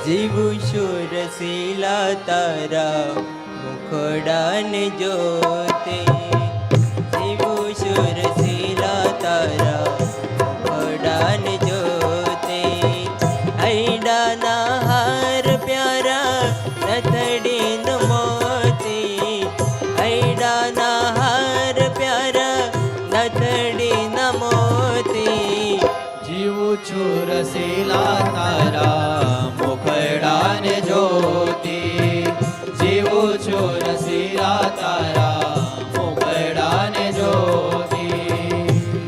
જીવું છું રસીલા તારા મુખડાને જોતે, જીવું છું રસીલા તારા મુખડાને જોતે, હૈડાના હાર પ્યારા નથડીન મોતી, હૈડાના હાર પ્યારા નથડીન મોતી, જીવું છું રસીલા તારા મુખડાને જોતી, જીવું છું રસીલા તારા મુખડાને જોતી,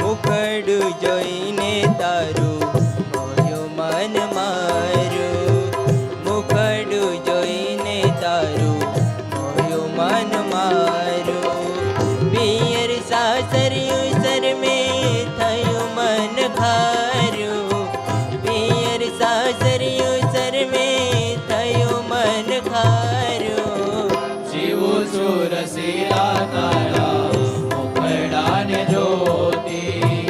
મુખડું જોઈને તારું મોયું મન મારું, મુખડું જોઈને તારું મોયું મન મારું, પિયર સાસરિયું શરમે થયું મન ખારું, પિયર સાસરિયું શરમે થયું મન ખારું, જીવું છું રસીલા તારા મુખડાને જોતી,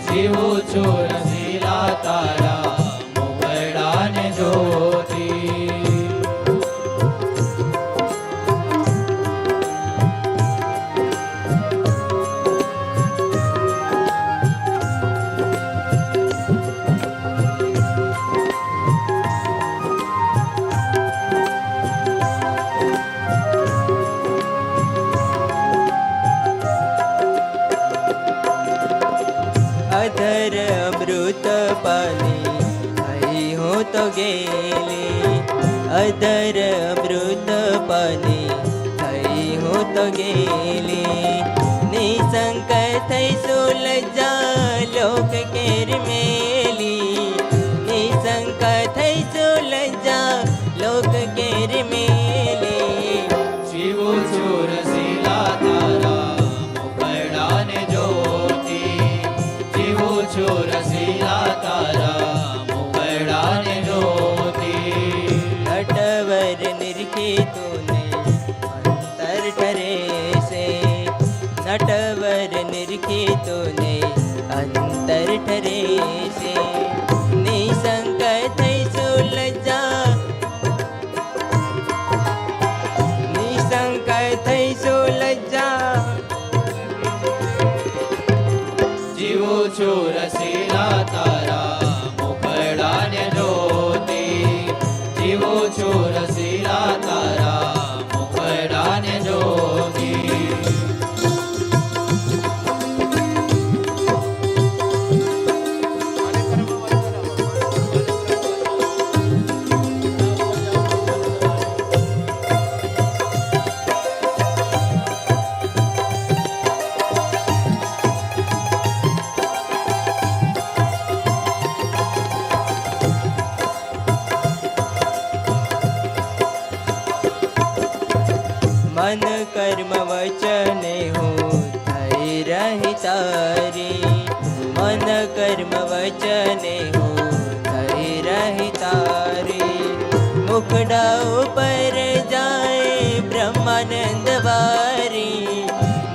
જીવું છું રસીલા તારા મુખડાને જોતી. અધર અમૃત પાની થઈ હું તો ગેલી, અધર અમૃત પાની થઈ હું તો ગેલી, નિશંક થઈ સુલજા લોક કેર મેલી, નિશંક થઈ સુલજા લોક કેર મેલી, જીવું છું રસીલા તારા મુખડાને જોતી, જીવું છું રસીલા તારા મુખડાને જોતી, નટવર નિરખી તુને અંતર ઠરે છે, નટવર નિરખી તુને અંતર ઠરે છે, નિશંક થઈ સુલજા, નિશંક થઈ સુલજા, જીવું છું રસીલા તારા મુખડાને જોતી, જીવું છું રસીલા તારા મુખડાને જોતી. મન કર્મ વચને હું થઈ રહી તારી, મન કર્મ વચને હું થઈ રહી તારી, મુખડા ઉપર જાય બ્રહ્માનંદ વારી,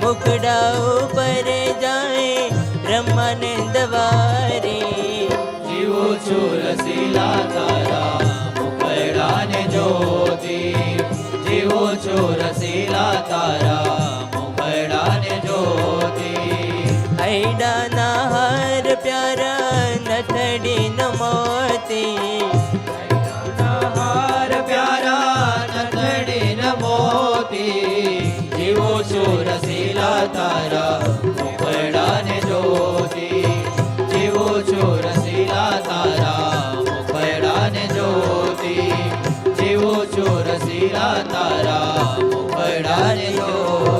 મુખડા ઉપર જાય બ્રહ્માનંદ વારી, જીવું છું રસીલા તારા મુખડાને જોતી, જીવું છું રસીલા તારા મુખડાને જોતી, હૈડાના હાર પ્યારા નથડીન મોતી, હાર પ્યારા નથડીન મોતી, જીવું છું રસીલા તારા મુખડાને જોતી, જીવું છું રસીલા તારા મુખડાને જોતી, જીવું છું રસીલા તારા મુખડાને જોતી.